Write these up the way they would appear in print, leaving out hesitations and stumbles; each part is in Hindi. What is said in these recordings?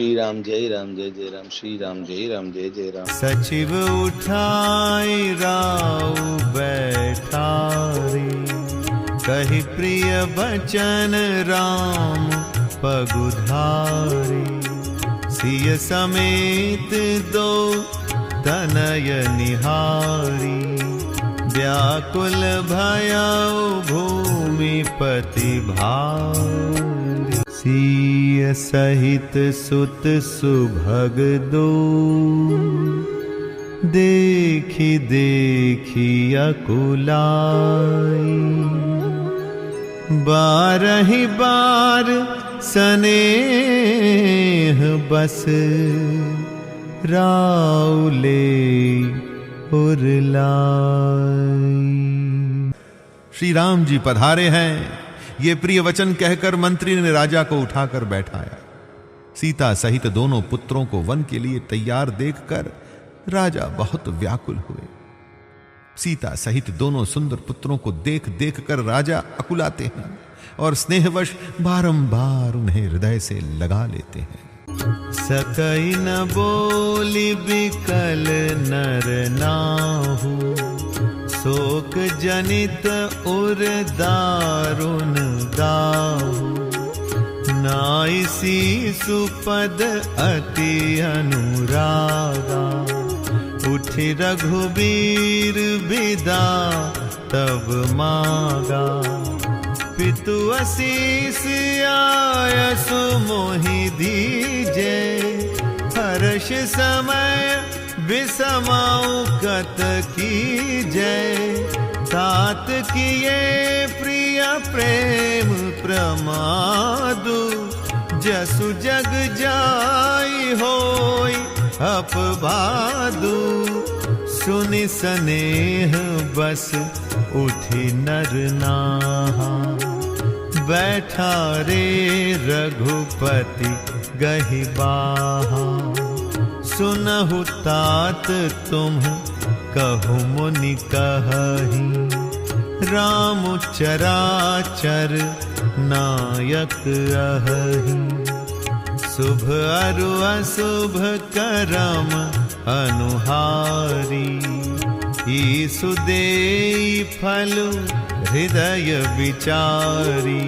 श्री राम जय राम श्री राम जय जय राम। सचिव उठाई राव बैठारी, कही प्रिय बचन राम पगुधारी। सिय समेत दो तनय निहारी, व्याकुल भयउ भूमिपति भारी। सिय सहित सुत सुभग दो, देखी देखी अकुलाई। बारहि बार स्नेह बस, राउले उरलाई। श्री राम जी पधारे हैं, ये प्रिय वचन कहकर मंत्री ने राजा को उठाकर बैठाया। सीता सहित दोनों पुत्रों को वन के लिए तैयार देखकर राजा बहुत व्याकुल हुए। सीता सहित दोनों सुंदर पुत्रों को देख देख कर राजा अकुलाते हैं और स्नेहवश बारंबार उन्हें हृदय से लगा लेते हैं। सकई न बोली बिकल नर नाहु, शोक जनित उर दारुण दाहु। नाइसी सुपद अति अनुरागा, उठि रघुबीर विदा तब मागा। पितु असीस आयसु मोहि दीजे, हर्ष समय विषमाउ कत कीजय। तात किए प्रिय प्रेम प्रमादु, जसु जग जाई होई अपवादु। सुनि स्नेह बस उठि नर नाहा, बैठा रे रघुपति गहि बाहा। सुनहु तात तुम कहु मुनि कहहि, राम चराचर नायक अहहि। शुभ अरु अशुभ करम अनुहारी, ईसु देई फल हृदय विचारी।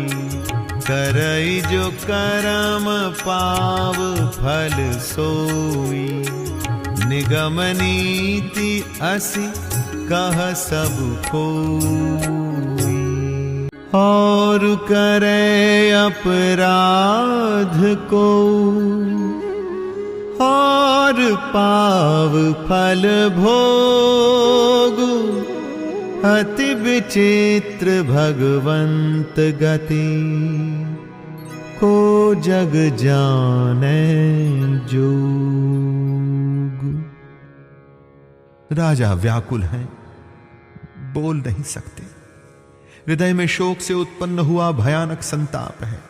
करई जो करम पाव फल सोई, निगम नीति असि कह सब कोई। और करे अपराध को, और पाव फल भोग। अति विचित्र भगवंत गति, को जग जाने जोग। राजा व्याकुल हैं, बोल नहीं सकते। हृदय में शोक से उत्पन्न हुआ भयानक संताप है।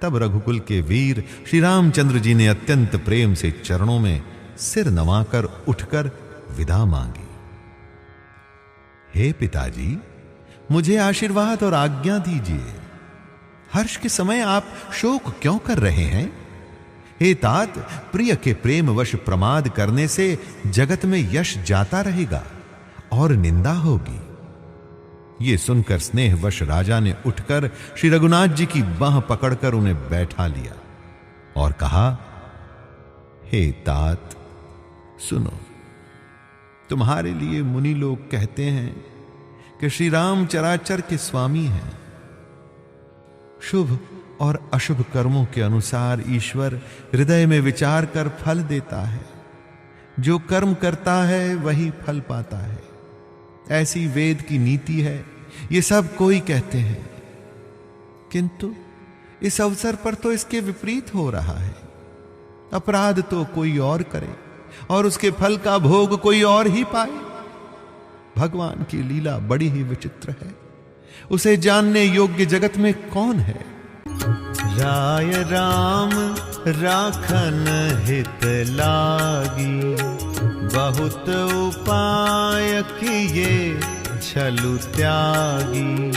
तब रघुकुल के वीर श्री रामचंद्र जी ने अत्यंत प्रेम से चरणों में सिर नवाकर उठकर विदा मांगी। हे पिताजी, मुझे आशीर्वाद और आज्ञा दीजिए। हर्ष के समय आप शोक क्यों कर रहे हैं? हे तात, प्रिय के प्रेमवश प्रमाद करने से जगत में यश जाता रहेगा और निंदा होगी। ये सुनकर स्नेहवश राजा ने उठकर श्री रघुनाथ जी की बाह पकड़कर उन्हें बैठा लिया और कहा, हे तात सुनो, तुम्हारे लिए मुनि लोग कहते हैं कि श्री राम चराचर के स्वामी हैं। शुभ और अशुभ कर्मों के अनुसार ईश्वर हृदय में विचार कर फल देता है। जो कर्म करता है वही फल पाता है, ऐसी वेद की नीति है। ये सब कोई कहते हैं, किंतु इस अवसर पर तो इसके विपरीत हो रहा है। अपराध तो कोई और करे और उसके फल का भोग कोई और ही पाए। भगवान की लीला बड़ी ही विचित्र है, उसे जानने योग्य जगत में कौन है। राय राम राखन हित लागी, बहुत उपाय किए छलु त्यागी।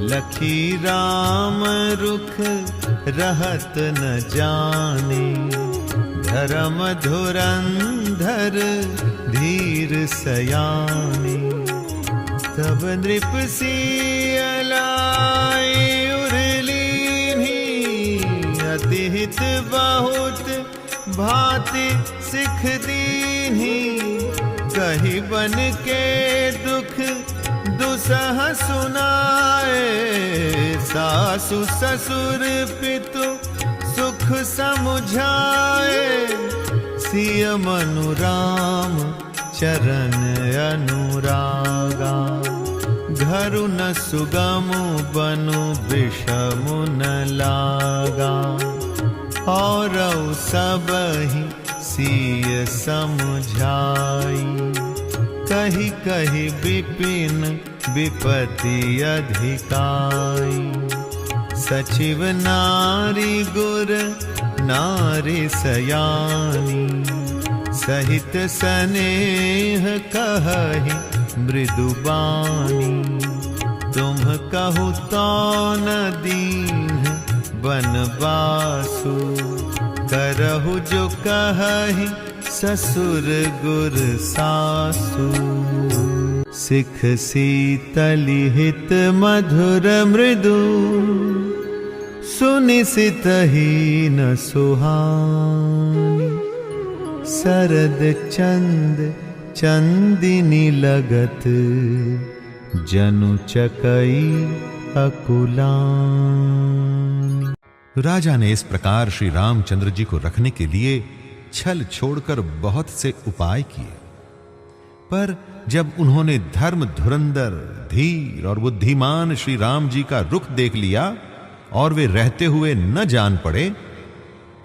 लखी राम रुख रहत न जाने, धर्म धुरंधर धीर सयाने। तब नृप सियलाई उरलीन्ही, अतिहित बहुत भांति सिख दीन्ही। कही बन के दुख दुसह सुनाए, सासु ससुर पितु सुख समुझाए। सिय मनु राम चरण अनुरागा, घरु न सुगमु बनु विषमु न लागा। और सबहि सिय समुझाई, कही कही विपिन विपति अधिकाई। सचिव नारी गुर नारी सयानी, सहित स्नेह कहि मृदुबानी। तुम कहु तो न दीन बनवासु, करहु जो कहि ससुर गुर सासु। सिख सीतली हित मधुर मृदु, सुनि सितहि न सुहानी। सरद चंद चंदिनी लगत, जनु चकई अकुलानी। राजा ने इस प्रकार श्री रामचंद्र जी को रखने के लिए छल छोड़कर बहुत से उपाय किए, पर जब उन्होंने धर्म धुरंधर धीर और बुद्धिमान श्री राम जी का रुख देख लिया और वे रहते हुए न जान पड़े,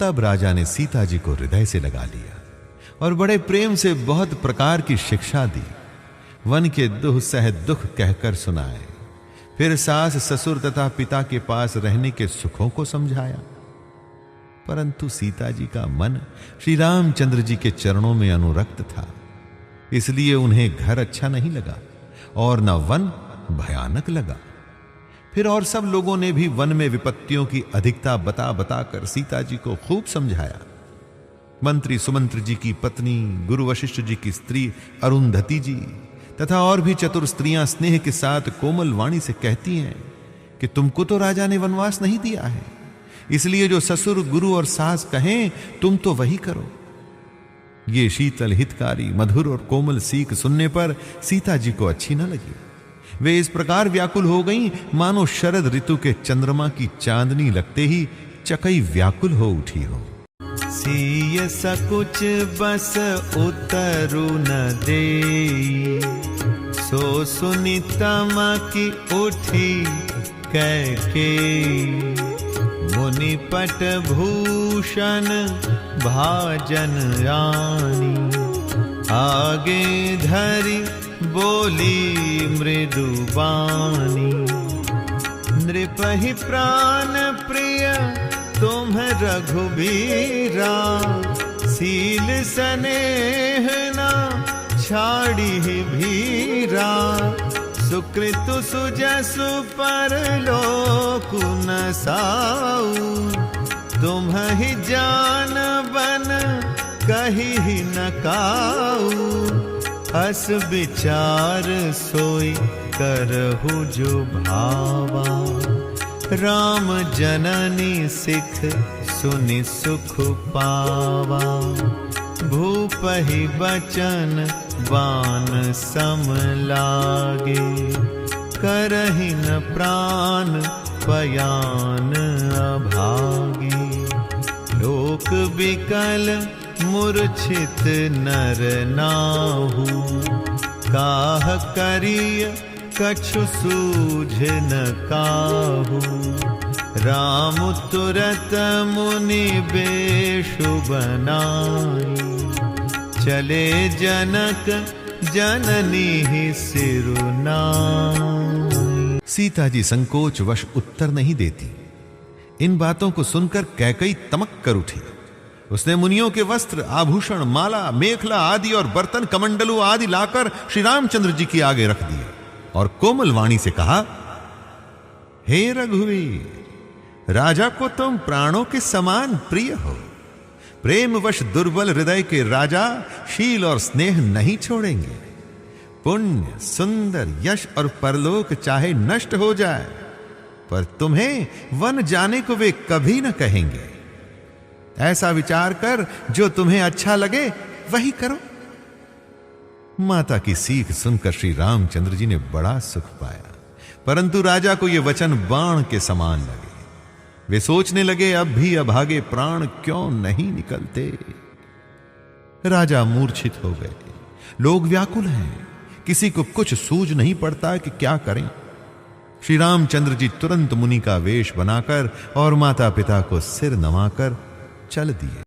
तब राजा ने सीता जी को हृदय से लगा लिया और बड़े प्रेम से बहुत प्रकार की शिक्षा दी। वन के दुख सह दुख कहकर सुनाए, फिर सास ससुर तथा पिता के पास रहने के सुखों को समझाया। परंतु सीता जी का मन श्री रामचंद्र जी के चरणों में अनुरक्त था, इसलिए उन्हें घर अच्छा नहीं लगा और न वन भयानक लगा। फिर और सब लोगों ने भी वन में विपत्तियों की अधिकता बता बताकर सीता जी को खूब समझाया। मंत्री सुमंत्र जी की पत्नी, गुरु वशिष्ठ जी की स्त्री अरुंधति जी तथा और भी चतुर स्त्रियां स्नेह के साथ कोमल वाणी से कहती हैं कि तुमको तो राजा ने वनवास नहीं दिया है, इसलिए जो ससुर गुरु और सास कहें तुम तो वही करो। ये शीतल हितकारी मधुर और कोमल सीख सुनने पर सीता जी को अच्छी न लगी। वे इस प्रकार व्याकुल हो गईं मानो शरद ऋतु के चंद्रमा की चांदनी लगते ही चकई व्याकुल हो उठी हो। सीय सकुच बस उतरु न देई, सो सुनि तमकि उठी कैकेयी। मुनि पट भूषण भाजन आनी, आगे धरि बोली मृदुबानी। नृपहि प्राण प्रिय तुम रघुबीरा, सील स्नेह न छाड़ी भीरा। सुकृतु सुजसु परलोकु न साऊ, तुम्हि जान बन कही न काऊ। हस विचार सोई करहु जो भावा, राम जननी सिख सुनि सुख पावा। भूपहि बचन बान सम लागे, करहि न प्राण पयान अभागे। लोक विकल मूर्छित नर नाहु, काह करिय कछु सूझ न काहू। राम तुरत मुनि बेशु बनाई, चले जनक जननी सिरु नाई। सीता जी संकोच वश उत्तर नहीं देती। इन बातों को सुनकर कैकई तमक कर उठी। उसने मुनियों के वस्त्र, आभूषण, माला, मेखला आदि और बर्तन, कमंडलू आदि लाकर श्री रामचंद्र जी के आगे रख दिए और कोमल वाणी से कहा, हे रघुवीर, राजा को तुम प्राणों के समान प्रिय हो, प्रेमवश दुर्बल हृदय के राजा शील और स्नेह नहीं छोड़ेंगे। पुण्य, सुंदर, यश और परलोक चाहे नष्ट हो जाए, पर तुम्हें वन जाने को वे कभी न कहेंगे। ऐसा विचार कर जो तुम्हें अच्छा लगे वही करो। माता की सीख सुनकर श्री रामचंद्र जी ने बड़ा सुख पाया, परंतु राजा को यह वचन बाण के समान लगे। वे सोचने लगे, अब भी अभागे प्राण क्यों नहीं निकलते। राजा मूर्छित हो गए। लोग व्याकुल हैं, किसी को कुछ सूझ नहीं पड़ता कि क्या करें। श्री रामचंद्र जी तुरंत मुनि का वेश बनाकर और माता पिता को सिर नवाकर चल दिए।